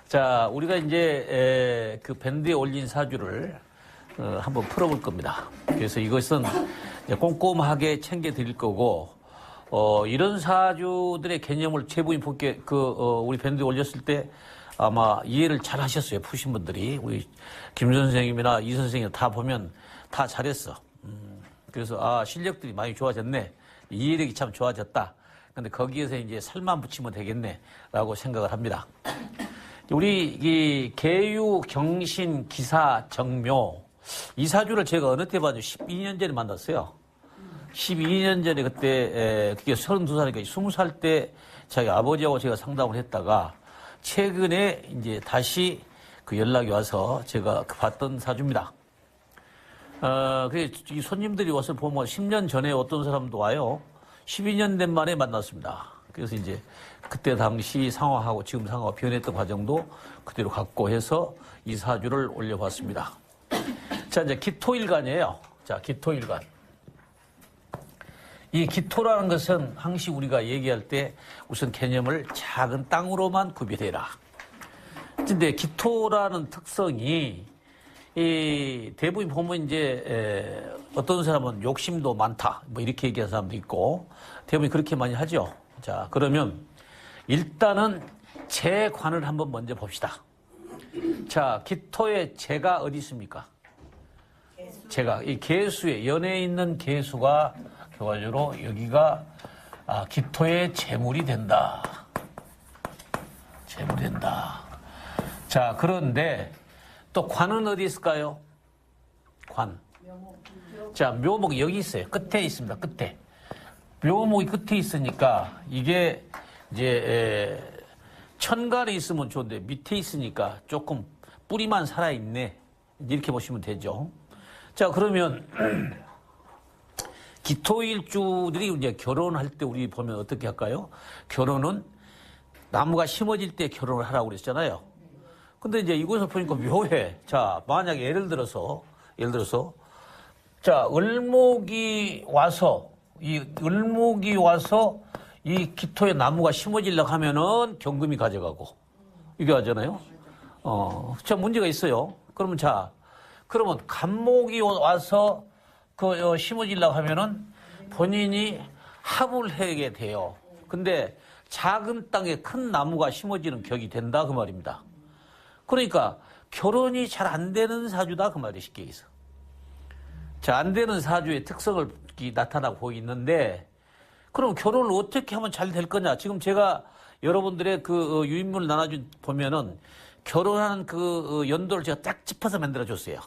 자, 우리가 이제 그 밴드에 올린 사주를 한번 풀어볼 겁니다. 그래서 이것은 꼼꼼하게 챙겨 드릴 거고, 이런 사주들의 개념을 최부인 복귀 우리 밴드에 올렸을 때 아마 이해를 잘 하셨어요. 푸신 분들이. 우리 김 선생님이나 이 선생님 다 보면 다 잘했어. 그래서 실력들이 많이 좋아졌네. 이해력이 참 좋아졌다. 근데 거기에서 이제 살만 붙이면 되겠네. 라고 생각을 합니다. 우리 이 계유, 경신, 기사, 정묘 이 사주를 제가 어느 때 봤죠? 12년 전에 만났어요. 12년 전에 그때 그게 32살이니까 20살 때 자기 아버지하고 제가 상담을 했다가 최근에 이제 다시 그 연락이 와서 제가 봤던 사주입니다. 이 손님들이 와서 보면 10년 전에 어떤 사람도 와요. 12년 된 만에 만났습니다. 그래서 이제 그때 당시 상황하고 지금 상황하고 변했던 과정도 그대로 갖고 해서 이 사주를 올려봤습니다. 자, 이제 기토일간이에요. 자, 기토일간. 이 기토라는 것은 항시 우리가 얘기할 때 우선 개념을 작은 땅으로만 구별해라. 근데 기토라는 특성이 대부분 보면 이제 어떤 사람은 욕심도 많다 뭐 이렇게 얘기하는 사람도 있고 대부분 그렇게 많이 하죠. 자, 그러면 일단은 재관을 한번 먼저 봅시다. 자, 기토의 재가 어디 있습니까? 재가 이 개수에 연에 있는 개수가 결과적으로 여기가 기토의 재물이 된다. 재물이 된다. 자, 그런데 또 관은 어디 있을까요? 관. 자, 묘목이 여기 있어요. 끝에 있습니다. 끝에. 묘목이 끝에 있으니까 이게 이제 천간에 있으면 좋은데 밑에 있으니까 조금 뿌리만 살아있네. 이렇게 보시면 되죠. 자, 그러면 기토일주들이 이제 결혼할 때 우리 보면 어떻게 할까요? 결혼은 나무가 심어질 때 결혼을 하라고 그랬잖아요. 근데 이제 이곳을 보니까 묘해. 자, 만약에 예를 들어서, 자, 을목이 와서 이 기토에 나무가 심어지려고 하면은 경금이 가져가고, 이게 하잖아요. 자, 문제가 있어요. 그러면 간목이 와서 심어지려고 하면은 본인이 합을 하게 돼요. 근데 작은 땅에 큰 나무가 심어지는 격이 된다. 그 말입니다. 그러니까 결혼이 잘 안 되는 사주다. 그 말이 쉽게 해서. 자, 안 되는 사주의 특성을 나타나고 보이는데 그럼 결혼을 어떻게 하면 잘 될 거냐. 지금 제가 여러분들의 그 유인물을 나눠준 보면은 결혼하는 그 연도를 제가 딱 짚어서 만들어줬어요.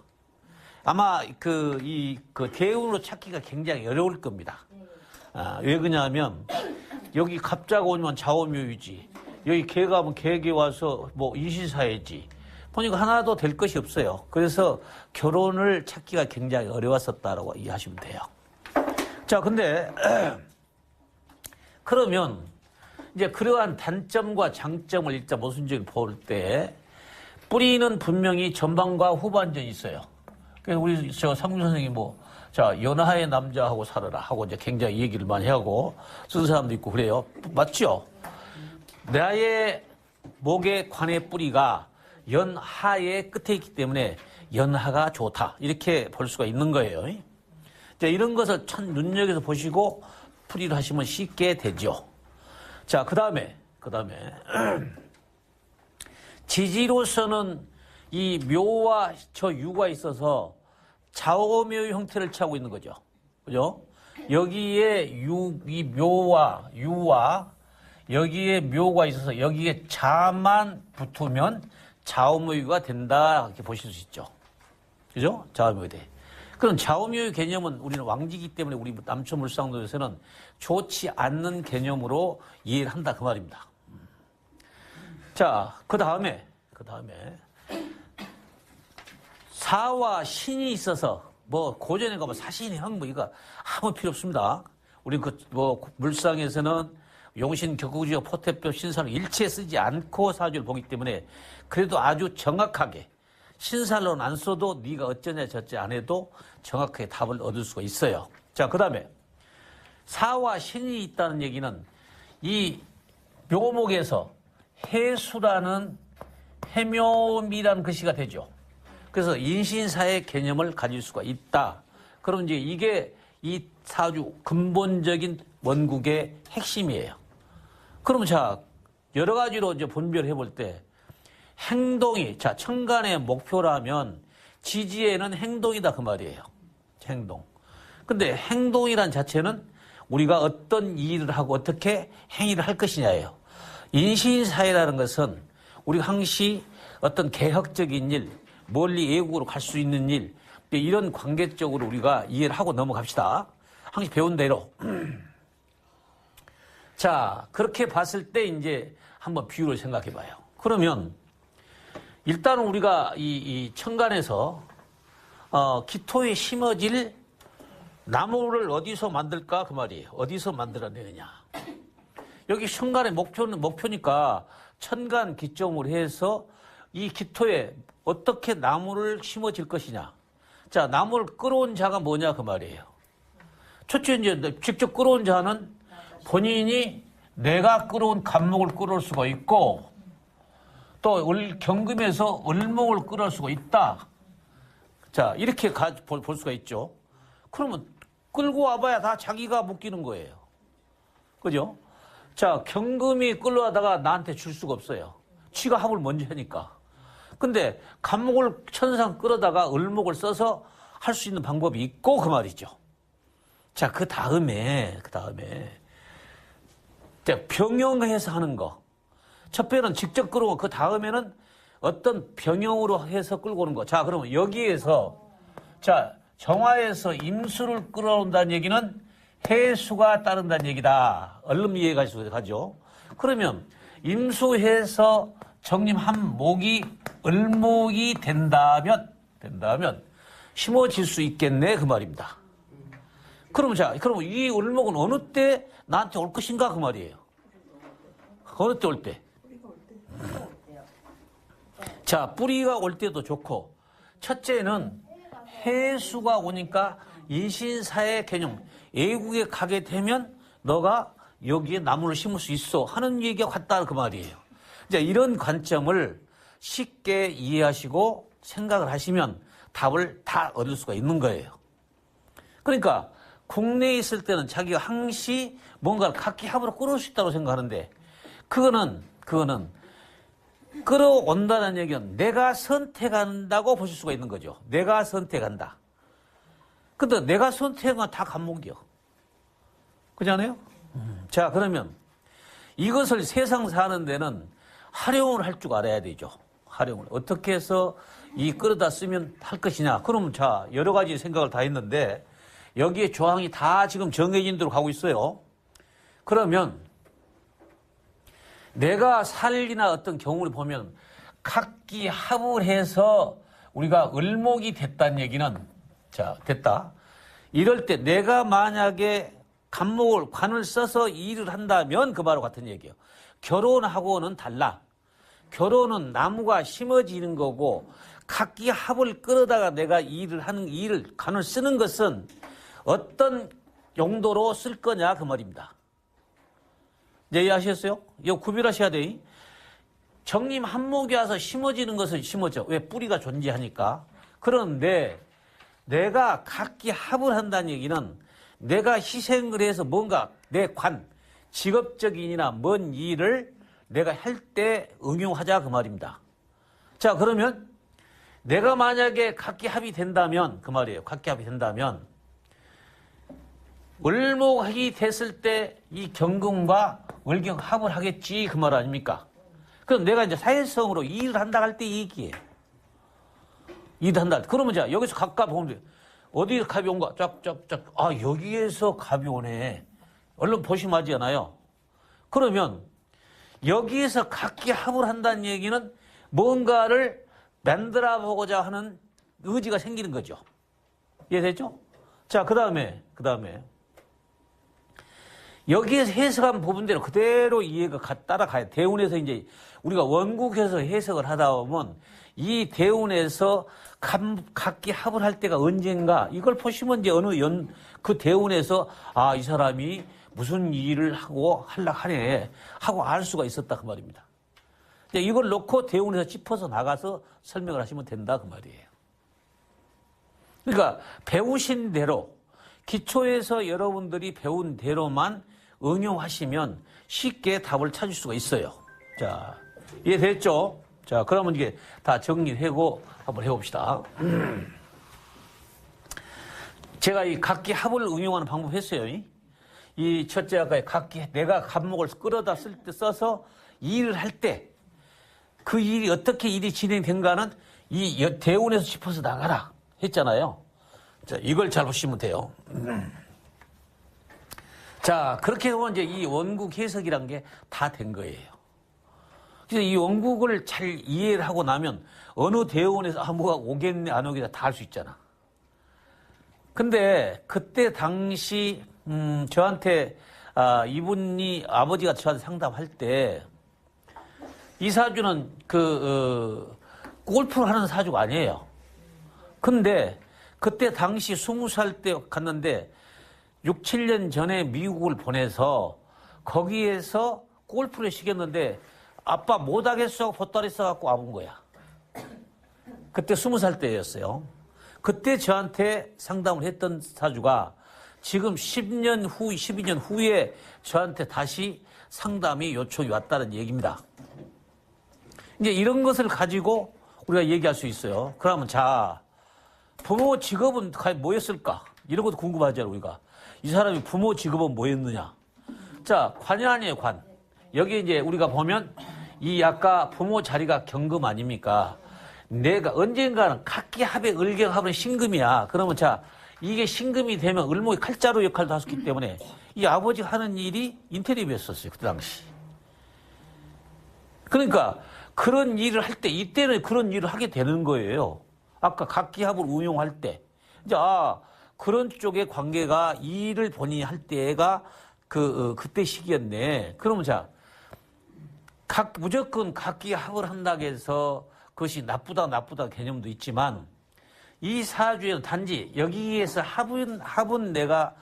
아마 대운으로 찾기가 굉장히 어려울 겁니다. 왜 그러냐면 여기 갑자가 오면 좌오묘유지, 여기 개가 오면 개개 와서 뭐 이시사회지. 보니까 하나도 될 것이 없어요. 그래서 결혼을 찾기가 굉장히 어려웠었다라고 이해하시면 돼요. 자, 근데 그러면 이제 그러한 단점과 장점을 일단 모순적으로 볼 때 뿌리는 분명히 전반과 후반전이 있어요. 그래서 우리 상규 선생님이 연하의 남자하고 살아라 하고 이제 굉장히 얘기를 많이 하고 쓴 사람도 있고 그래요. 맞죠? 나의 목의 관의 뿌리가 연하의 끝에 있기 때문에 연하가 좋다. 이렇게 볼 수가 있는 거예요. 자, 이런 것을 참 눈여겨서 보시고 풀이를 하시면 쉽게 되죠. 자, 그 다음에 지지로서는 이 묘와 저 유가 있어서 좌오묘의 형태를 취하고 있는 거죠. 그죠? 여기에 이 묘와 유와 여기에 묘가 있어서 여기에 자만 붙으면 좌오묘유가 된다. 이렇게 보실 수 있죠. 그죠? 좌오묘유 돼. 그럼 좌오묘유 개념은 우리는 왕지기 때문에 우리 남초물상도에서는 좋지 않는 개념으로 이해를 한다. 그 말입니다. 자, 그 다음에 사와 신이 있어서 고전에 가면 사신이 이거 아무 필요 없습니다. 우리 물상에서는 용신, 격구지와 포태뼈, 신사를 일체 쓰지 않고 사주를 보기 때문에 그래도 아주 정확하게 신살로는 안 써도 네가 어쩌냐 저쩌 안 해도 정확하게 답을 얻을 수가 있어요. 자, 그 다음에 사와 신이 있다는 얘기는 이 묘목에서 해수라는 해묘미라는 글씨가 되죠. 그래서 인신사의 개념을 가질 수가 있다. 그럼 이제 이게 이 사주 근본적인 원국의 핵심이에요. 그럼 자, 여러 가지로 이제 분별해 볼 때 행동이, 자, 천간의 목표라면 지지에는 행동이다 그 말이에요. 행동. 근데 행동이란 자체는 우리가 어떤 일을 하고 어떻게 행위를 할 것이냐예요. 인신사회라는 것은 우리가 항시 어떤 개혁적인 일, 멀리 외국으로 갈 수 있는 일, 이런 관계적으로 우리가 이해를 하고 넘어갑시다. 항시 배운 대로. 자, 그렇게 봤을 때 이제 한번 비유를 생각해 봐요. 그러면 일단은 우리가 이 천간에서 기토에 심어질 나무를 어디서 만들까 그 말이에요. 어디서 만들어내느냐. 여기 천간의 목표니까 천간 기점으로 해서 이 기토에 어떻게 나무를 심어질 것이냐. 자, 나무를 끌어온 자가 뭐냐 그 말이에요. 첫째 이제 직접 끌어온 자는 본인이 내가 끌어온 간목을 끌어올 수가 있고 또 경금에서 을목을 끌어올 수가 있다. 자, 이렇게 볼 수가 있죠. 그러면 끌고 와봐야 다 자기가 묶이는 거예요. 그죠? 자, 경금이 끌려다가 나한테 줄 수가 없어요. 지가 합을 먼저 하니까. 근데 간목을 천상 끌어다가 을목을 써서 할 수 있는 방법이 있고 그 말이죠. 자, 그 다음에 자, 병용해서 하는 거. 첫 배는 직접 끌어오고 그 다음에는 어떤 병용으로 해서 끌고 오는 거. 자, 그러면 여기에서 자, 정화에서 임수를 끌어온다는 얘기는 해수가 따른다는 얘기다. 얼른 이해가 가죠. 그러면 임수해서 정림 한 목이 을목이 된다면 심어질 수 있겠네 그 말입니다. 그러면 자, 그러면 이 을목은 어느 때 나한테 올 것인가 그 말이에요. 어느 때 올 때? 자, 뿌리가 올 때도 좋고 첫째는 해수가 오니까 인신사의 개념, 애국에 가게 되면 너가 여기에 나무를 심을 수 있어 하는 얘기가 같다 그 말이에요. 이제 이런 관점을 쉽게 이해하시고 생각을 하시면 답을 다 얻을 수가 있는 거예요. 그러니까 국내에 있을 때는 자기가 항시 뭔가를 각기 합으로 끌어올 수 있다고 생각하는데 그거는 끌어온다는 얘기는 내가 선택한다고 보실 수가 있는 거죠. 내가 선택한다. 근데 내가 선택한 건 다 간목이요. 그렇잖아요? 자, 그러면 이것을 세상 사는 데는 활용을 할 줄 알아야 되죠. 활용을. 어떻게 해서 이 끌어다 쓰면 할 것이냐. 그러면 자, 여러 가지 생각을 다 했는데 여기에 조항이 다 지금 정해진 대로 가고 있어요. 그러면 내가 살이나 어떤 경우를 보면 각기 합을 해서 우리가 을목이 됐다는 얘기는 자, 됐다. 이럴 때 내가 만약에 관을 써서 일을 한다면 그 말과 같은 얘기예요. 결혼하고는 달라. 결혼은 나무가 심어지는 거고 각기 합을 끌어다가 내가 관을 쓰는 것은 어떤 용도로 쓸 거냐 그 말입니다. 이제 이해하셨어요? 이거 구별하셔야 돼. 정림 한목이 와서 심어지는 것은 심어져. 왜? 뿌리가 존재하니까. 그런데 내가 각기 합을 한다는 얘기는 내가 희생을 해서 뭔가 내 직업적인이나 뭔 일을 내가 할 때 응용하자 그 말입니다. 자, 그러면 내가 만약에 각기 합이 된다면 그 말이에요. 각기 합이 된다면 을목이 됐을 때 이 경금과 을경 합을 하겠지 그 말 아닙니까? 그럼 내가 이제 사회성으로 일을 한다 할 때 이 얘기예요. 일을 한다. 그러면 자, 여기서 각각 보면 돼요. 어디서 갑이 온가? 쫙쫙쫙. 아, 여기에서 갑이 오네. 얼른 보시면 하잖아요. 그러면 여기에서 각기 합을 한다는 얘기는 뭔가를 만들어 보고자 하는 의지가 생기는 거죠. 이해됐죠? 자, 그 다음에 여기에서 해석한 부분대로 그대로 이해가 따라가야 돼. 대운에서 이제 우리가 원국에서 해석을 하다 보면 이 대운에서 각기 합을 할 때가 언젠가 이걸 보시면 이제 그 대운에서 아, 이 사람이 무슨 일을 하고 하려고 하네 하고 알 수가 있었다 그 말입니다. 이걸 놓고 대운에서 짚어서 나가서 설명을 하시면 된다 그 말이에요. 그러니까 배우신 대로 기초에서 여러분들이 배운 대로만 응용하시면 쉽게 답을 찾을 수가 있어요. 자, 이해됐죠? 자, 그러면 이게 다 정리하고 한번 해봅시다. 제가 이 각기 합을 응용하는 방법 했어요. 이 첫째 아까 각기 내가 갑목을 끌어다 쓸 때 써서 일을 할 때 그 일이 어떻게 일이 진행된가는 이 대운에서 짚어서 나가라 했잖아요. 자, 이걸 잘 보시면 돼요. 자, 그렇게 하면 이제 이 원국 해석이란 게 다 된 거예요. 그래서 이 원국을 잘 이해를 하고 나면 어느 대운에서 뭐가 오겠네 안 오겠네 다 알 수 있잖아. 근데 그때 당시 저한테 이분이 아버지가 저한테 상담할 때 이 사주는 골프를 하는 사주가 아니에요. 근데 그때 당시 20살 때 갔는데 6, 7년 전에 미국을 보내서 거기에서 골프를 시켰는데 아빠 못하겠어 보따리 써갖고 와본 거야. 그때 20살 때였어요. 그때 저한테 상담을 했던 사주가 지금 10년 후, 12년 후에 저한테 다시 상담이 요청이 왔다는 얘기입니다. 이제 이런 것을 가지고 우리가 얘기할 수 있어요. 그러면 자, 부모 직업은 뭐였을까? 이런 것도 궁금하잖아요, 우리가. 이 사람이 부모 직업은 뭐였느냐? 자, 관이 아니에요, 관. 여기 이제 우리가 보면 이 아까 부모 자리가 경금 아닙니까? 내가 언젠가는 각기 합에 을경합은 신금이야. 그러면 자, 이게 신금이 되면 을목이 칼자루 역할도 하셨기 때문에 이 아버지가 하는 일이 인테리어였었어요, 그때 당시. 그러니까 그런 일을 할 때 이때는 그런 일을 하게 되는 거예요. 아까 각기 합을 운용할 때. 이제 그런 쪽의 관계가 일을 본인이 할 때가 그때 시기였네. 그러면 자, 무조건 각기 합을 한다고 해서 그것이 나쁘다 개념도 있지만 이 사주에는 단지 여기에서 합은 내가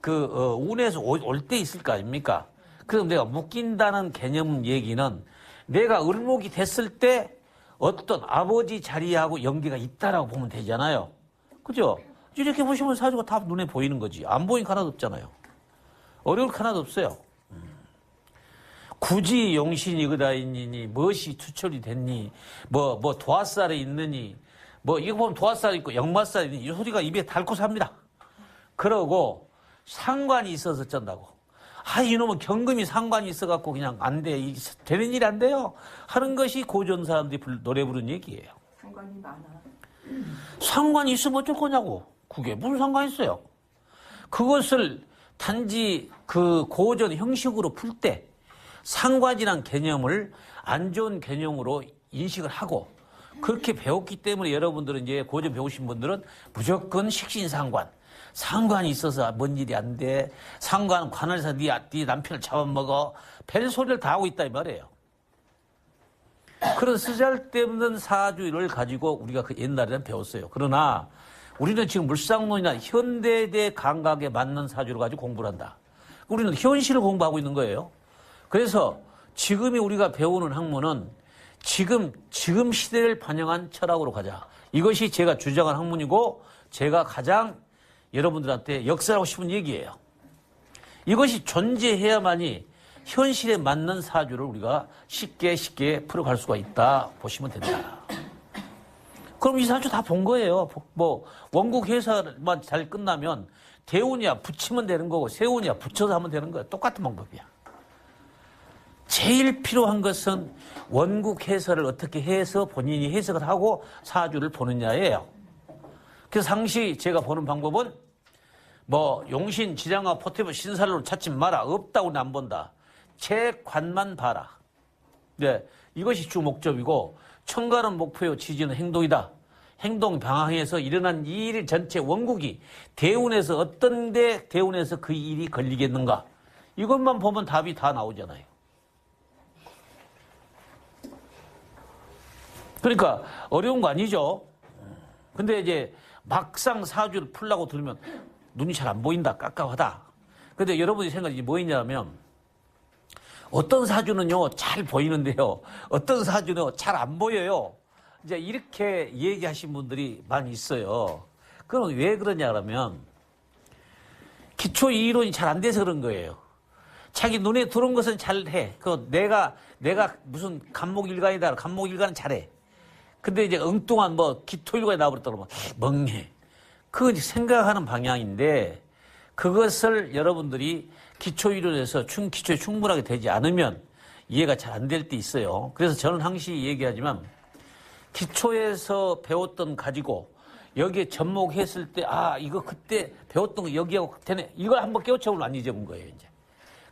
운에서 올 때 있을 거 아닙니까? 그럼 내가 묶인다는 개념 얘기는 내가 을목이 됐을 때 어떤 아버지 자리하고 연계가 있다라고 보면 되잖아요. 그죠? 이렇게 보시면 사주가 다 눈에 보이는 거지. 안 보이는 거 하나도 없잖아요. 어려울 거 하나도 없어요. 굳이 용신이 그다 있니, 무엇이 투철이 됐니, 뭐 도화살에 있느니, 이거 보면 도화살 있고 역마살 있니, 이 소리가 입에 닳고 삽니다. 그러고 상관이 있어서 쩐다고. 이놈은 경금이 상관이 있어갖고 그냥 안 돼. 되는 일이 안 돼요. 하는 것이 고전 사람들이 노래 부르는 얘기예요. 상관이 많아. 상관이 있으면 어쩔 거냐고. 그게 무슨 상관이 있어요. 그것을 단지 고전 형식으로 풀 때 상관이란 개념을 안 좋은 개념으로 인식을 하고 그렇게 배웠기 때문에 여러분들은 이제 고전 배우신 분들은 무조건 식신상관. 상관이 있어서 뭔 일이 안 돼. 상관은 관을 해서 네 남편을 잡아먹어. 별 소리를 다 하고 있다 이 말이에요. 그런 쓰잘데없는 사주를 가지고 우리가 옛날에는 배웠어요. 그러나 우리는 지금 물상론이나 현대대 감각에 맞는 사주를 가지고 공부를 한다. 우리는 현실을 공부하고 있는 거예요. 그래서 지금이 우리가 배우는 학문은 지금 시대를 반영한 철학으로 가자. 이것이 제가 주장한 학문이고 제가 가장 여러분들한테 역설하고 싶은 얘기예요. 이것이 존재해야만이 현실에 맞는 사주를 우리가 쉽게 풀어갈 수가 있다 보시면 된다. 그럼 이 사주 다 본 거예요. 원국 해설만 잘 끝나면 대운이야 붙이면 되는 거고 세운이야 붙여서 하면 되는 거야. 똑같은 방법이야. 제일 필요한 것은 원국 해설을 어떻게 해서 본인이 해석을 하고 사주를 보느냐예요. 그래서 상시 제가 보는 방법은 용신, 지장아, 포태부, 신살로 찾지 마라. 없다고는 안 본다. 제 관만 봐라. 네, 이것이 주 목적이고 청가는 목표요, 지지는 행동이다. 행동 방향에서 일어난 이 일 전체 원국이 대운에서 어떤 데 대운에서 그 일이 걸리겠는가. 이것만 보면 답이 다 나오잖아요. 그러니까 어려운 거 아니죠. 근데 이제 막상 사주를 풀라고 들으면 눈이 잘 안 보인다, 깝깝하다. 근데 여러분이 생각이 뭐있냐면 어떤 사주는요, 잘 보이는데요. 어떤 사주는 잘 안 보여요. 이제 이렇게 얘기하신 분들이 많이 있어요. 그럼 왜 그러냐 그러면 기초 이론이 잘 안 돼서 그런 거예요. 자기 눈에 들어온 것은 잘해. 내가 무슨 간목일간이다. 간목일간은 잘해. 근데 이제 엉뚱한 기토일간이 나와버렸다 그러면 멍해. 그건 생각하는 방향인데 그것을 여러분들이 기초이론에서 기초에 충분하게 되지 않으면 이해가 잘 안 될 때 있어요. 그래서 저는 항상 얘기하지만 기초에서 배웠던 가지고 여기에 접목했을 때 이거 그때 배웠던 거 여기하고 되네. 이걸 한번 깨우쳐보면 안 잊어본 거예요, 이제.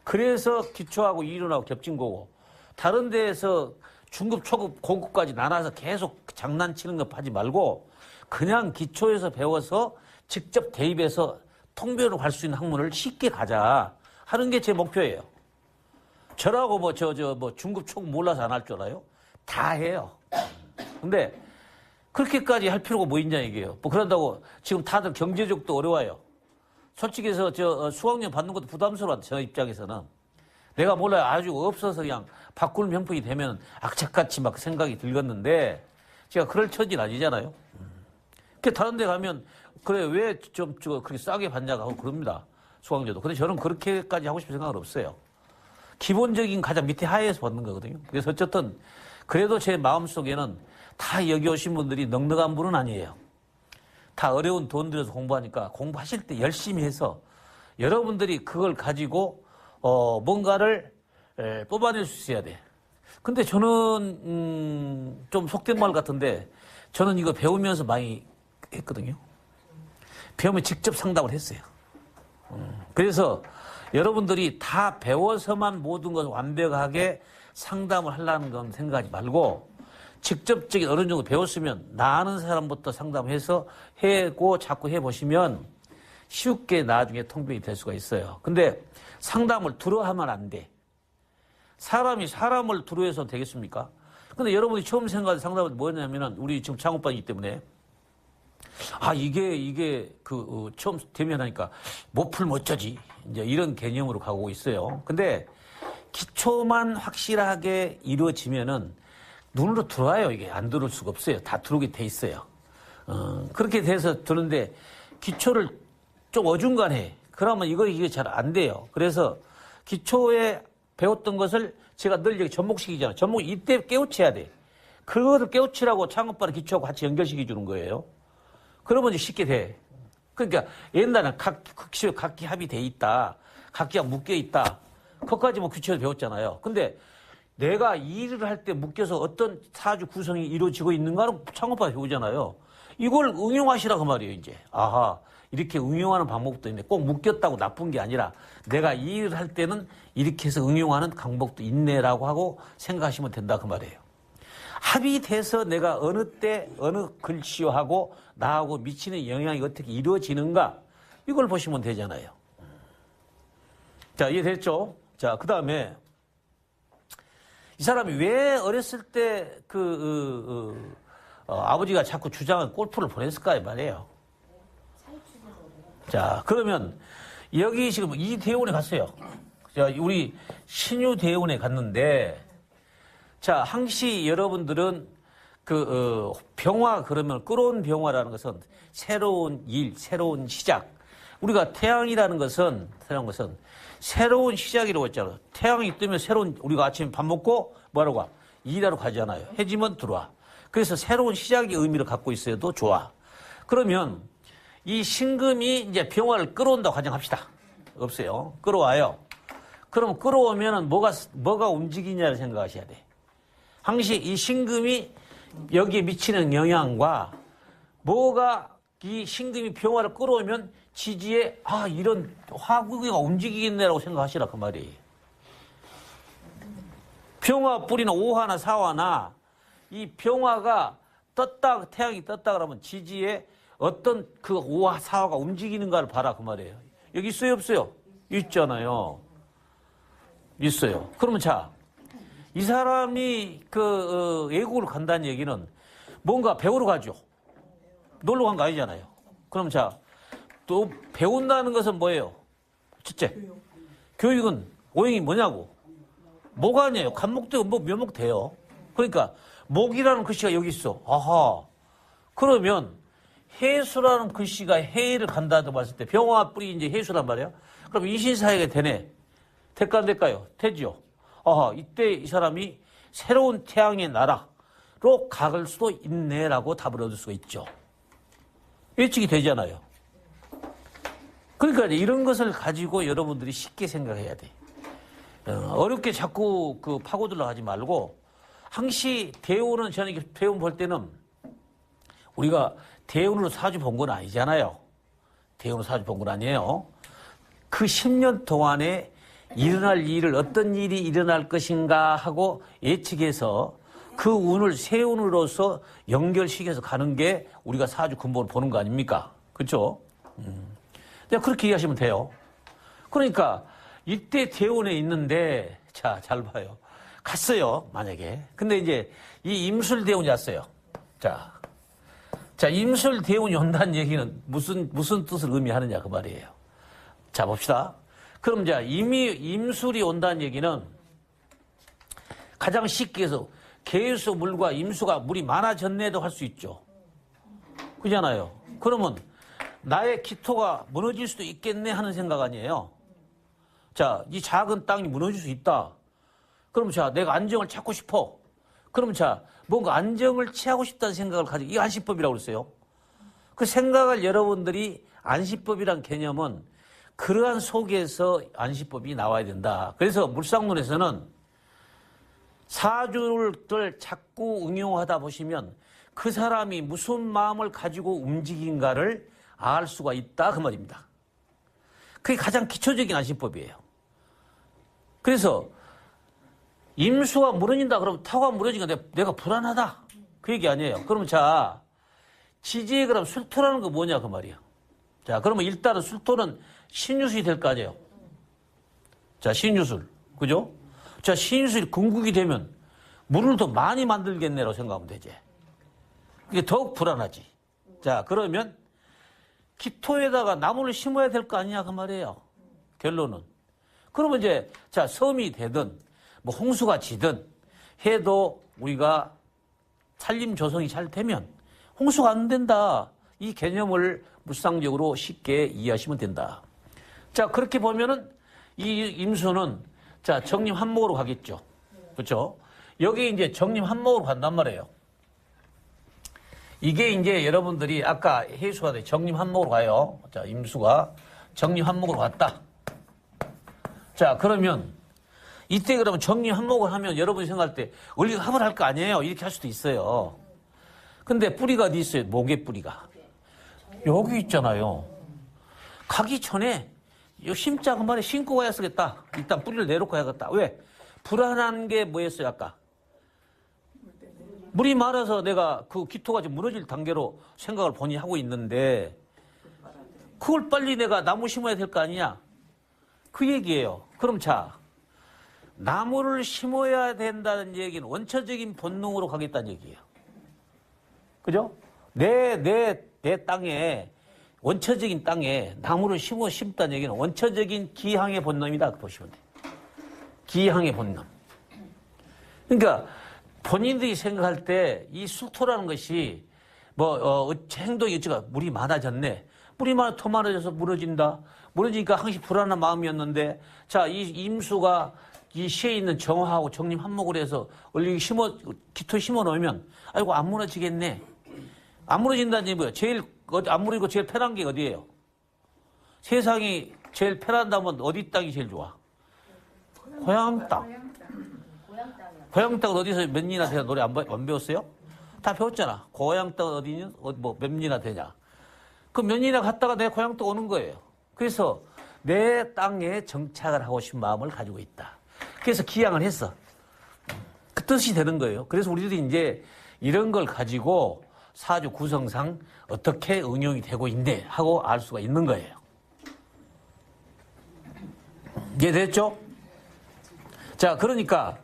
그래서 기초하고 이론하고 겹친 거고 다른 데에서 중급, 초급, 고급까지 나눠서 계속 장난치는 거 하지 말고 그냥 기초에서 배워서 직접 대입해서 통배로 갈 수 있는 학문을 쉽게 가자 하는 게 제 목표예요. 저라고 중급, 초급 몰라서 안 할 줄 알아요? 다 해요. 근데 그렇게까지 할 필요가 뭐 있냐 이게요. 그런다고 지금 다들 경제적도 어려워요. 솔직히 해서 수강료 받는 것도 부담스러워. 저 입장에서는. 내가 몰라요. 아주 없어서 그냥 바꾸는 형편이 되면 악착같이 막 생각이 들겠는데 제가 그럴 처지는 아니잖아요. 다른 데 가면 그래 왜 그렇게 싸게 받냐고 하고 그럽니다. 수강료도. 근데 저는 그렇게까지 하고 싶은 생각은 없어요. 기본적인 가장 밑에 하에서 받는 거거든요. 그래서 어쨌든 그래도 제 마음속에는 다 여기 오신 분들이 넉넉한 분은 아니에요. 다 어려운 돈 들여서 공부하니까 공부하실 때 열심히 해서 여러분들이 그걸 가지고 뭔가를 뽑아낼 수 있어야 돼. 근데 저는 좀 속된 말 같은데 저는 이거 배우면서 많이 했거든요. 배우면 직접 상담을 했어요. 그래서 여러분들이 다 배워서만 모든 것을 완벽하게 상담을 하려는 건 생각하지 말고 직접적인 어느 정도 배웠으면 나 아는 사람부터 상담해서 자꾸 해보시면 쉽게 나중에 통병이 될 수가 있어요. 근데 상담을 두려워하면 안 돼. 사람이 사람을 두려워해서 되겠습니까? 근데 여러분이 처음 생각하는 상담은 뭐냐면은 우리 지금 창업반이기 때문에 이게 처음 대면하니까 못 풀면 어쩌지? 이제 이런 개념으로 가고 있어요. 근데 기초만 확실하게 이루어지면은 눈으로 들어와요. 이게 안 들어올 수가 없어요. 다 들어오게 돼 있어요. 그렇게 돼서 드는데 기초를 좀 어중간해. 그러면 이게 잘 안 돼요. 그래서 기초에 배웠던 것을 제가 늘 여기 접목시키잖아요. 이때 깨우쳐야 돼. 그거를 깨우치라고 창업반의 기초하고 같이 연결시켜 주는 거예요. 그러면 이제 쉽게 돼. 그러니까 옛날에는 각기 합이 돼 있다. 각기가 묶여 있다. 그것까지 기초에서 배웠잖아요. 근데 내가 일을 할 때 묶여서 어떤 사주 구성이 이루어지고 있는가를 창업반에 배우잖아요. 이걸 응용하시라고 말이에요, 이제. 이렇게 응용하는 방법도 있네. 꼭 묶였다고 나쁜 게 아니라 내가 이 일을 할 때는 이렇게 해서 응용하는 방법도 있네라고 하고 생각하시면 된다 그 말이에요. 합이 돼서 내가 어느 때 어느 글씨하고 나하고 미치는 영향이 어떻게 이루어지는가 이걸 보시면 되잖아요. 자, 이해됐죠? 자, 그 다음에 이 사람이 왜 어렸을 때 아버지가 자꾸 주장한 골프를 보냈을까 말이에요. 자, 그러면 여기 지금 이 대원에 갔어요. 자, 우리 신유 대원에 갔는데, 자, 항시 여러분들은 병화 그러면 끌어온 병화라는 것은 새로운 일, 새로운 시작. 우리가 태양이라는 것은 새로운 시작이라고 했잖아요. 태양이 뜨면 우리가 아침에 밥 먹고 뭐라고 일하러 가잖아요. 해지면 들어와. 그래서 새로운 시작의 의미를 갖고 있어도 좋아. 그러면 이 신금이 이제 병화를 끌어온다고 가정합시다. 없어요. 끌어와요. 그럼 끌어오면은 뭐가 움직이냐를 생각하셔야 돼. 항시 이 신금이 여기에 미치는 영향과 이 신금이 병화를 끌어오면 지지에 이런 화구기가 움직이겠네라고 생각하시라 그 말이에요. 병화 뿌리는 5화나 4화나 이 병화가 태양이 떴다 그러면 지지에 어떤 그 5화, 4화가 움직이는가를 봐라 그 말이에요. 여기 있어요, 없어요? 있잖아요. 있어요. 그러면 자, 이 사람이 외국을 간다는 얘기는 뭔가 배우러 가죠. 놀러 간 거 아니잖아요. 그럼 자, 또 배운다는 것은 뭐예요? 첫째, 교육은 오행이 뭐냐고? 뭐가 아니에요. 간목되고 뭐 묘목돼요. 그러니까 목이라는 글씨가 여기 있어. 아하. 그러면 해수라는 글씨가 해를 간다고 봤을 때 병화 뿌리 이제 해수란 말이야. 그럼 이신사에게 되네. 될까 안 될까요? 되죠. 아하. 이때 이 사람이 새로운 태양의 나라로 갈 수도 있네라고 답을 얻을 수가 있죠. 예측이 되잖아요. 그러니까 이런 것을 가지고 여러분들이 쉽게 생각해야 돼. 어렵게 자꾸 그 파고들려 하지 말고 항시 대운은 저는 대운 볼 때는 우리가 대운으로 사주 본 건 아니잖아요. 대운으로 사주 본 건 아니에요. 그 10년 동안에 일어날 일을 어떤 일이 일어날 것인가 하고 예측해서 그 운을 새 운으로서 연결시켜서 가는 게 우리가 사주 근본을 보는 거 아닙니까? 그렇죠? 그렇게 이해하시면 돼요. 그러니까 이때 대운에 있는데 자, 잘 봐요. 갔어요, 만약에. 근데 이제 이 임술 대운이 왔어요. 자, 임술 대운이 온다는 얘기는 무슨 뜻을 의미하느냐 그 말이에요. 자, 봅시다. 그럼 자, 이미 임술이 온다는 얘기는 가장 쉽게 해서 계수 물과 임수가 물이 많아졌네도 할 수 있죠. 그잖아요. 그러면 나의 기토가 무너질 수도 있겠네 하는 생각 아니에요. 자, 이 작은 땅이 무너질 수 있다. 그럼 자, 내가 안정을 찾고 싶어. 그럼 자, 뭔가 안정을 취하고 싶다는 생각을 가지고, 이게 안시법이라고 그랬어요. 그 생각을 여러분들이 안시법이란 개념은 그러한 속에서 안시법이 나와야 된다. 그래서 물상론에서는 사주를 자꾸 응용하다 보시면 그 사람이 무슨 마음을 가지고 움직인가를 알 수가 있다. 그 말입니다. 그게 가장 기초적인 안시법이에요. 그래서 임수가 무너진다 그러면 타가 무너지니까 내가 불안하다. 그 얘기 아니에요. 그러면 자, 지지에 그럼 술토라는 거 뭐냐 그 말이에요. 자, 그러면 일단은 술토는 신유술이 될 거 아니에요. 자, 신유술. 그죠? 자, 신유술이 궁극이 되면 물을 더 많이 만들겠네라고 생각하면 되지. 이게 더욱 불안하지. 자, 그러면 기토에다가 나무를 심어야 될 거 아니냐 그 말이에요. 결론은. 그러면 이제 자, 섬이 되든 뭐 홍수가 지든 해도 우리가 산림 조성이 잘 되면 홍수가 안 된다. 이 개념을 물상적으로 쉽게 이해하시면 된다. 자, 그렇게 보면은 이 임수는 자, 정림 한목으로 가겠죠. 그렇죠? 여기 이제 정림 한목으로 간단 말이에요. 이게 이제 여러분들이 아까 해수가 돼 정림 한목으로 가요. 자, 임수가 정림 한목으로 갔다. 자, 그러면 이때 그러면 정림 한목을 하면 여러분이 생각할 때 원리가 합을 할 거 아니에요. 이렇게 할 수도 있어요. 근데 뿌리가 어디 있어요? 목의 뿌리가. 여기 있잖아요. 가기 전에 심자 그 말에 신고 가야 쓰겠다. 일단 뿌리를 내놓고 해야겠다. 왜? 불안한 게 뭐였어요, 아까? 물이 많아서 내가 그 기토가 지금 무너질 단계로 생각을 본인이 하고 있는데 그걸 빨리 내가 나무 심어야 될 거 아니냐? 그 얘기예요. 그럼 자, 나무를 심어야 된다는 얘기는 원초적인 본능으로 가겠다는 얘기예요. 그죠? 내 땅에, 원초적인 땅에 나무를 심다는 얘기는 원초적인 기항의 본능이다. 보시면 돼요. 기항의 본능. 그러니까 본인들이 생각할 때 이 수토라는 것이 행동이 어찌가 물이 많아졌네. 물이 더 많아져서 무너진다. 무너지니까 항시 불안한 마음이었는데 자, 이 임수가 이 시에 있는 정화하고 정림 한목을 해서 얼리 기토 심어 놓으면 아이고 안 무너지겠네. 안 무너진다는 얘기 뭐야? 안 무너지고 제일 편한 게 어디예요? 세상이 제일 편한다면 어디 땅이 제일 좋아? 고향 땅. 고향 땅은 어디서 몇 년이나 되냐? 노래 안 배웠어요? 다 배웠잖아. 고향 땅은 어디냐? 몇 년이나 되냐? 그 몇 년이나 갔다가 내 고향 땅 오는 거예요. 그래서 내 땅에 정착을 하고 싶은 마음을 가지고 있다. 그래서 기양을 했어. 그 뜻이 되는 거예요. 그래서 우리들이 이제 이런 걸 가지고 사주 구성상 어떻게 응용이 되고 있네 하고 알 수가 있는 거예요. 이해됐죠? 자, 그러니까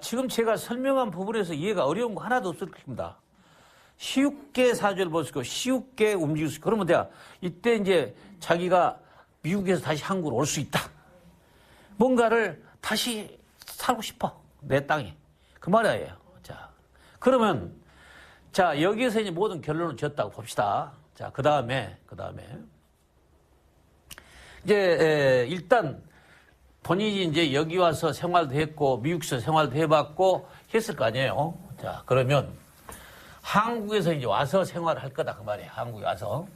지금 제가 설명한 부분에서 이해가 어려운 거 하나도 없을 겁니다. 쉽게 사주를 볼 수 있고 쉽게 움직일 수 있고 그러면 내가 이때 이제 자기가 미국에서 다시 한국으로 올 수 있다. 뭔가를 다시 살고 싶어. 내 땅에. 그 말이에요. 자, 그러면, 자, 여기에서 이제 모든 결론을 지었다고 봅시다. 자, 그 다음에. 이제, 일단, 본인이 이제 여기 와서 생활도 했고, 미국에서 생활도 해봤고, 했을 거 아니에요. 자, 그러면, 한국에서 이제 와서 생활을 할 거다. 그 말이에요. 한국에 와서.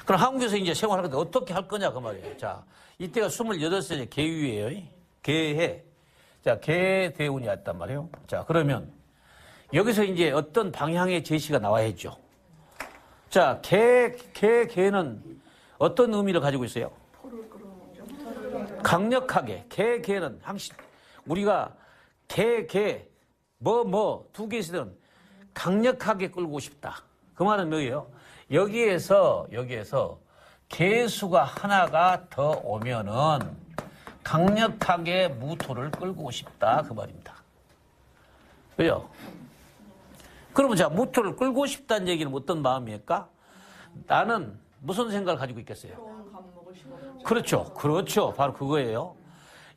그럼 한국에서 이제 생활할 건데 어떻게 할 거냐. 그 말이에요. 자, 이때가 28세 개유예요. 개해. 자, 개대운이 왔단 말이에요. 자, 그러면 여기서 이제 어떤 방향의 제시가 나와야죠. 자, 개는 어떤 의미를 가지고 있어요? 강력하게. 개는 항상 우리가 두 개 있으면 강력하게 끌고 싶다. 그 말은 뭐예요? 여기에서 개수가 하나가 더 오면은 강력하게 무토를 끌고 싶다. 그 말입니다. 왜요? 그러면 자, 무토를 끌고 싶다는 얘기는 어떤 마음입니까? 나는 무슨 생각을 가지고 있겠어요? 그렇죠. 바로 그거예요.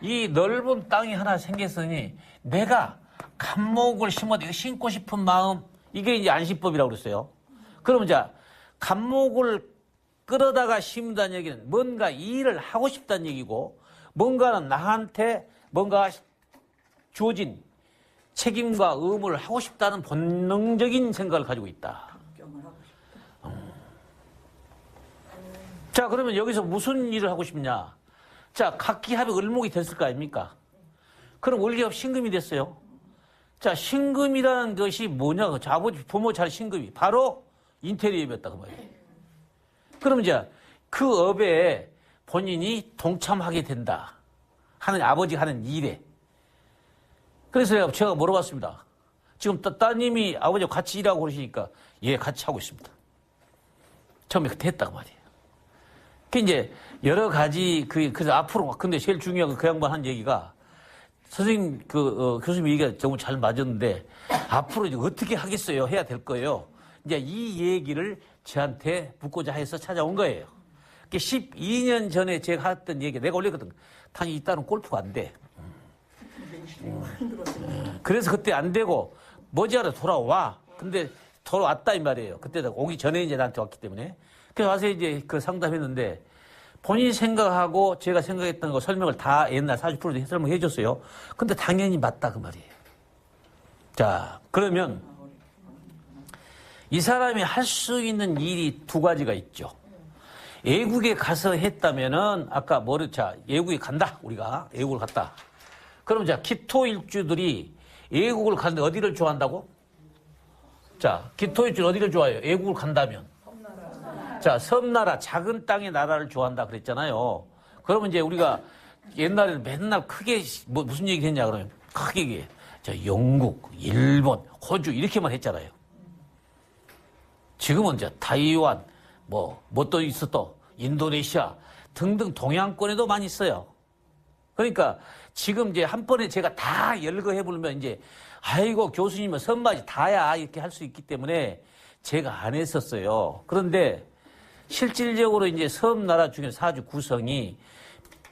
이 넓은 땅이 하나 생겼으니 내가 갑목을 심고 싶은 마음, 이게 이제 안시법이라고 그랬어요. 그러면 자, 갑목을 끌어다가 심는다는 얘기는 뭔가 일을 하고 싶다는 얘기고, 뭔가는 나한테 뭔가 주어진 책임과 의무를 하고 싶다는 본능적인 생각을 가지고 있다. 자, 그러면 여기서 무슨 일을 하고 싶냐? 자, 각기합의 을목이 됐을 거 아닙니까? 그럼 을기합 신금이 됐어요. 자, 신금이라는 것이 뭐냐? 자, 아버지, 부모 잘 신금이. 바로 인테리어였다. 그 말이에요. 그럼 이제 그 업에 본인이 동참하게 된다. 아버지가 하는 일에. 그래서 제가 물어봤습니다. 지금 따님이 아버지와 같이 일하고 그러시니까, 예, 같이 하고 있습니다. 처음에 그때 했다고 말이에요. 그 이제 여러 가지, 그래서 앞으로, 근데 제일 중요한 그 양반 한 얘기가, 선생님, 교수님 얘기가 너무 잘 맞았는데, 앞으로 이제 어떻게 하겠어요? 해야 될 거예요. 이제 이 얘기를 저한테 묻고자 해서 찾아온 거예요. 12년 전에 제가 했던 얘기, 내가 올렸거든. 당연히 이따는 골프가 안 돼. 그래서 그때 안 되고, 머지않아 돌아와. 근데 돌아왔다, 이 말이에요. 그때 오기 전에 이제 나한테 왔기 때문에. 그래서 와서 이제 그 상담했는데, 본인이 생각하고 제가 생각했던 거 설명을 다 옛날 40% 설명해 줬어요. 근데 당연히 맞다, 그 말이에요. 자, 그러면 이 사람이 할 수 있는 일이 두 가지가 있죠. 애국에 가서 했다면은, 아까 애국에 간다, 우리가. 애국을 갔다. 그럼 자, 기토일주들이 애국을 가는데 어디를 좋아한다고? 자, 기토일주 어디를 좋아해요? 애국을 간다면. 자, 섬나라, 작은 땅의 나라를 좋아한다 그랬잖아요. 그러면 이제 우리가 옛날에는 맨날 크게, 무슨 얘기 했냐 그러면, 크게 얘기해. 자, 영국, 일본, 호주, 이렇게만 했잖아요. 지금은 이제 타이완, 뭐 또 있어 또, 인도네시아 등등 동양권에도 많이 있어요. 그러니까 지금 이제 한 번에 제가 다 열거해보면 이제, 아이고, 교수님은 선맞이 다야, 이렇게 할 수 있기 때문에 제가 안 했었어요. 그런데 실질적으로 이제 섬나라 중에 사주 구성이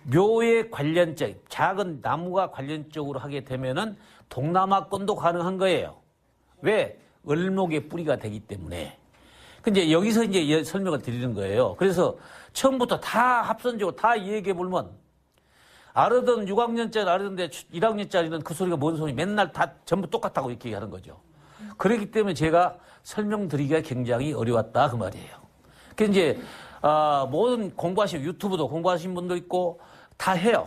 묘에 관련적, 작은 나무가 관련적으로 하게 되면은 동남아권도 가능한 거예요. 왜? 을목의 뿌리가 되기 때문에. 근데 여기서 이제 설명을 드리는 거예요. 그래서 처음부터 다 합선적으로 다 얘기해 보면, 알았던 6학년짜리 알았는데 1학년짜리는 그 소리가 뭔 소리, 맨날 다 전부 똑같다고 이렇게 얘기하는 거죠. 그렇기 때문에 제가 설명드리기가 굉장히 어려웠다, 그 말이에요. 그 이제 모든 유튜브도 공부하신 분도 있고 다 해요.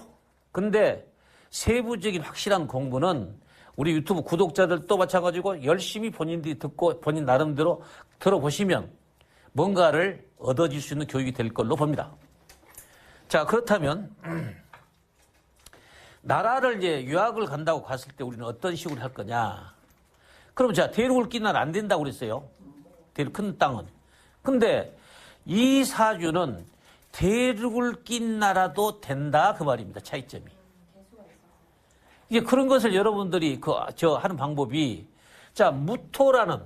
근데 세부적인 확실한 공부는 우리 유튜브 구독자들도 마찬가지고 열심히 본인들이 듣고 본인 나름대로 들어보시면 뭔가를 얻어질 수 있는 교육이 될 걸로 봅니다. 자, 그렇다면 나라를 이제 유학을 간다고 갔을 때 우리는 어떤 식으로 할 거냐? 그럼 자, 대륙을 낀 나라 안 된다고 그랬어요. 대륙 큰 땅은. 근데 이 사주는 대륙을 낀 나라도 된다, 그 말입니다. 차이점이. 이제 그런 것을 여러분들이 하는 방법이, 자, 무토라는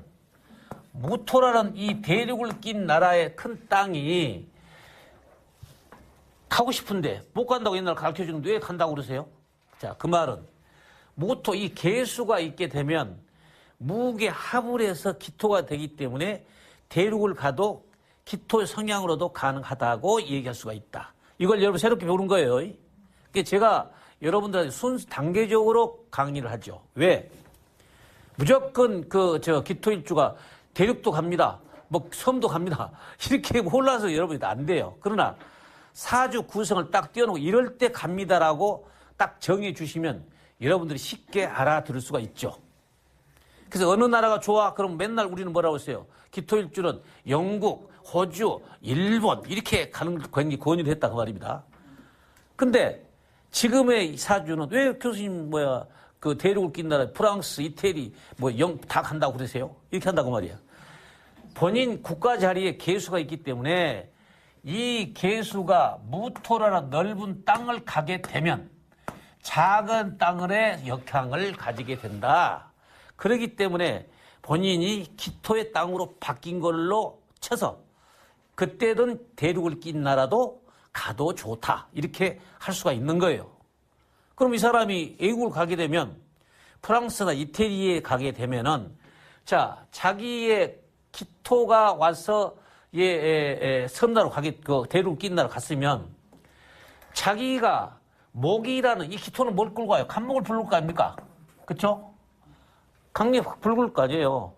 이 대륙을 낀 나라의 큰 땅이 가고 싶은데 못 간다고 옛날 가르쳐 주는데 왜 간다고 그러세요? 자, 그 말은 무토 이 개수가 있게 되면 무게 합을 해서 기토가 되기 때문에 대륙을 가도 기토의 성향으로도 가능하다고 얘기할 수가 있다. 이걸 여러분 새롭게 배우는 거예요. 그러니까 제가 여러분들한테 순수 단계적으로 강의를 하죠. 왜? 무조건 기토일주가 대륙도 갑니다. 뭐 섬도 갑니다. 이렇게 혼란해서 여러분이 안 돼요. 그러나 사주 구성을 딱 띄워놓고 이럴 때 갑니다라고 딱 정해 주시면 여러분들이 쉽게 알아들을 수가 있죠. 그래서 어느 나라가 좋아? 그럼 맨날 우리는 뭐라고 했어요? 기토일주는 영국, 호주, 일본 이렇게 가는 굉장히 권유를 했다 그 말입니다. 근데 지금의 사주는 왜 교수님 그 대륙을 낀 나라 프랑스, 이태리 다 간다고 그러세요? 이렇게 한다고 말이야. 본인 국가 자리에 개수가 있기 때문에 이 개수가 무토라는 넓은 땅을 가게 되면 작은 땅의 역향을 가지게 된다. 그렇기 때문에 본인이 기토의 땅으로 바뀐 걸로 쳐서 그때는 대륙을 낀 나라도 가도 좋다. 이렇게 할 수가 있는 거예요. 그럼 이 사람이 외국을 가게 되면 프랑스나 이태리에 가게 되면은 자, 자기의 기토가 와서 섬나라로 대륙을 낀 나라 갔으면 자기가 목이라는 이 기토는 뭘 끌고 와요? 간목을 부를 거 아닙니까? 그쵸? 강력 불굴 거 아니에요.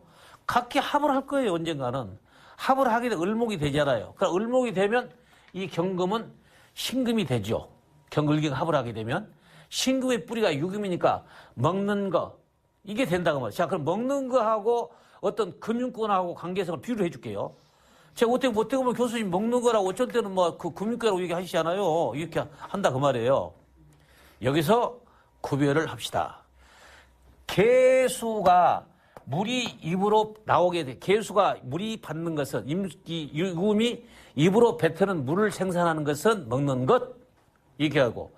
각기 합을 할 거예요, 언젠가는. 합을 하게 되면 을목이 되잖아요. 그럼 을목이 되면 이 경금은 신금이 되죠. 을기가 합을 하게 되면. 신금의 뿌리가 유금이니까 먹는 거, 이게 된다고 말이에요. 자, 그럼 먹는 거하고 어떤 금융권하고 관계성을 비교를 해줄게요. 제가 어떻게 보면 교수님 먹는 거라고 어쩔 때는 그 금융권이라고 얘기하시잖아요. 이렇게 한다 그 말이에요. 여기서 구별을 합시다. 개수가 물이 입으로 나오게 돼. 개수가 물이 받는 것은 유금이 입으로 뱉는 물을 생산하는 것은 먹는 것 이렇게 하고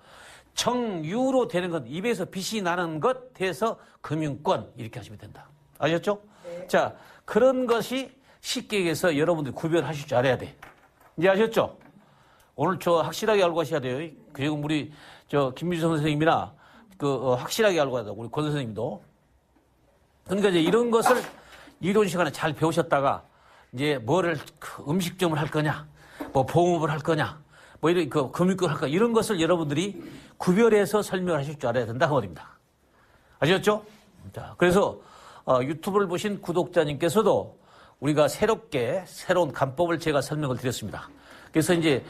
정유로 되는 것 입에서 빛이 나는 것 해서 금융권 이렇게 하시면 된다. 아셨죠? 네. 자, 그런 것이 쉽게 얘기해서 여러분들이 구별하실 줄 알아야 돼. 이제 아셨죠? 오늘 확실하게 알고 가셔야 돼요. 그리고 우리 김미주 선생님이나 확실하게 알고 가야 되고 우리 권 선생님도. 그러니까 이제 이런 것을 이론 시간에 잘 배우셨다가 이제 음식점을 할 거냐, 보험업을 할 거냐, 이런 금융권을 할 거냐 이런 것을 여러분들이 구별해서 설명을 하실 줄 알아야 된다 그 말입니다. 아셨죠? 자, 그래서 유튜브를 보신 구독자님께서도 우리가 새로운 간법을 제가 설명을 드렸습니다. 그래서 이제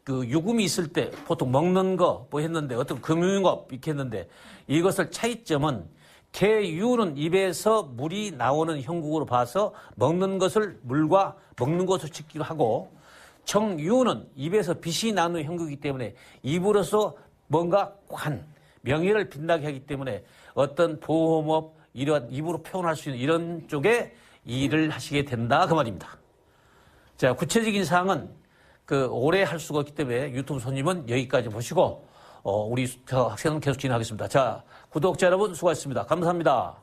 유금이 있을 때 보통 먹는 거 했는데 어떤 금융업 이렇게 했는데 이것을 차이점은 개유는 입에서 물이 나오는 형국으로 봐서 먹는 것을 물과 먹는 것을 짓기로 하고 정유는 입에서 빛이 나는 형국이기 때문에 입으로서 뭔가 명예를 빛나게 하기 때문에 어떤 보험업 이러한 입으로 표현할 수 있는 이런 쪽에 일을 하시게 된다 그 말입니다. 자, 구체적인 사항은 오래 할 수가 없기 때문에 유튜브 손님은 여기까지 보시고 우리 학생은 계속 진행하겠습니다. 자, 구독자 여러분 수고하셨습니다. 감사합니다.